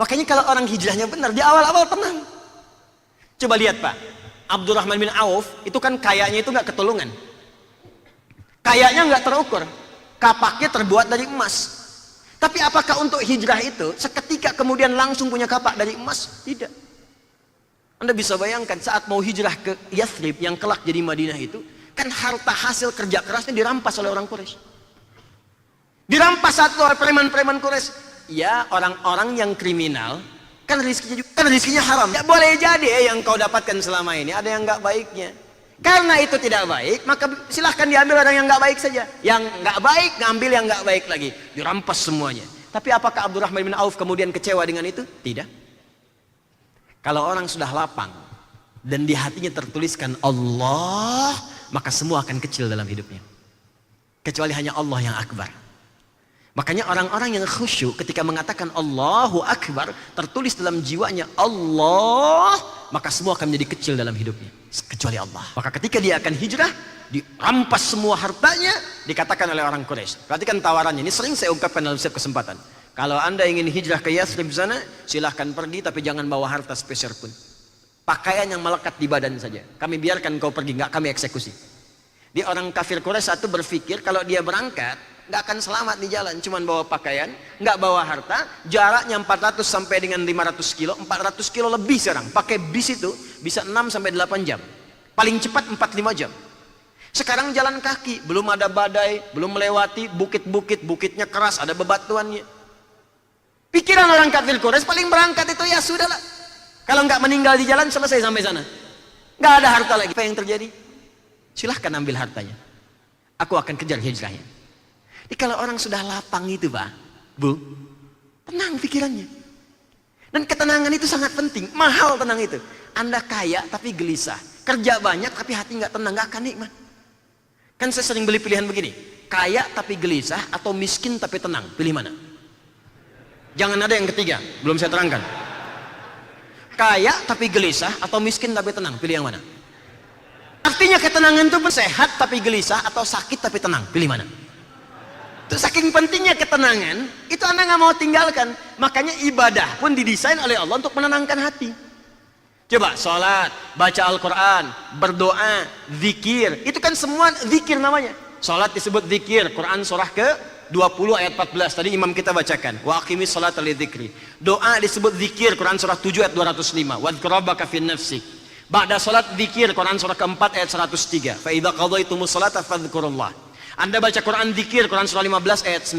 Makanya kalau orang hijrahnya benar, di awal-awal tenang. Coba lihat Pak, Abdurrahman bin Auf itu kan kayaknya itu nggak ketulungan. Kayaknya nggak terukur, kapaknya terbuat dari emas. Tapi apakah untuk hijrah itu seketika kemudian langsung punya kapak dari emas? Tidak. Anda bisa bayangkan saat mau hijrah ke Yathrib yang kelak jadi Madinah itu, kan harta hasil kerja kerasnya dirampas oleh orang Quraisy. Dirampas satu oleh preman-preman Quraisy. Ya, orang-orang yang kriminal kan rizkinya haram. Ya boleh jadi yang kau dapatkan selama ini ada yang nggak baiknya. Karena itu tidak baik, maka silahkan diambil orang yang nggak baik saja. Yang nggak baik, ngambil yang nggak baik lagi. Dirampas semuanya. Tapi apakah Abdurrahman bin Auf kemudian kecewa dengan itu? Tidak. Kalau orang sudah lapang dan di hatinya tertuliskan Allah, maka semua akan kecil dalam hidupnya. Kecuali hanya Allah yang akbar. Makanya orang-orang yang khusyuk ketika mengatakan Allahu Akbar, tertulis dalam jiwanya Allah, maka semua akan menjadi kecil dalam hidupnya, kecuali Allah. Maka ketika dia akan hijrah, dirampas semua hartanya, dikatakan oleh orang Quraisy. Perhatikan tawarannya, ini sering saya ungkapkan dalam setiap kesempatan. Kalau Anda ingin hijrah ke Yathrib sana, silahkan pergi, tapi jangan bawa harta sepeser pun. Pakaian yang melekat di badan saja. Kami biarkan kau pergi, nggak kami eksekusi. Di orang kafir Quraisy satu berpikir kalau dia berangkat nggak akan selamat di jalan, cuman bawa pakaian, nggak bawa harta, jaraknya 400 sampai dengan 500 kilo, 400 kilo lebih sekarang. Pakai bis itu bisa 6 sampai 8 jam. Paling cepat 4-5 jam. Sekarang jalan kaki, belum ada badai, belum melewati bukit-bukit, bukitnya keras, ada bebatuannya. Pikiran orang kafir Quraisy paling berangkat itu ya sudahlah. Kalau nggak meninggal di jalan selesai sampai sana. Nggak ada harta lagi. Apa yang terjadi? Silahkan ambil hartanya. Aku akan kejar hijrahnya. Jadi kalau orang sudah lapang itu Pak, Bu, tenang pikirannya. Dan ketenangan itu sangat penting, mahal tenang itu. Anda kaya tapi gelisah, kerja banyak tapi hati nggak tenang, nggak akan nikmat. Kan saya sering beli pilihan begini, kaya tapi gelisah atau miskin tapi tenang, pilih mana? Jangan ada yang ketiga, belum saya terangkan. Kaya tapi gelisah atau miskin tapi tenang, pilih yang mana? Artinya ketenangan itu sehat tapi gelisah atau sakit tapi tenang, pilih mana? Itu saking pentingnya ketenangan, itu Anda nggak mau tinggalkan. Makanya ibadah pun didesain oleh Allah untuk menenangkan hati. Coba sholat, baca Al-Quran, berdoa, zikir, itu kan semua zikir namanya. Sholat disebut zikir, Quran surah ke-20 ayat 14 tadi imam kita bacakan. Wa aqimis sholata lidzikri. Doa disebut zikir, Quran surah 7 ayat 205. Wadhkur rabbaka fin nafsik. Ba'da sholat zikir, Quran surah ke-4 ayat 103. Fa idza qadaytumus sholata fadhkurullah. Anda baca Quran zikir, Quran surah 15 ayat 9.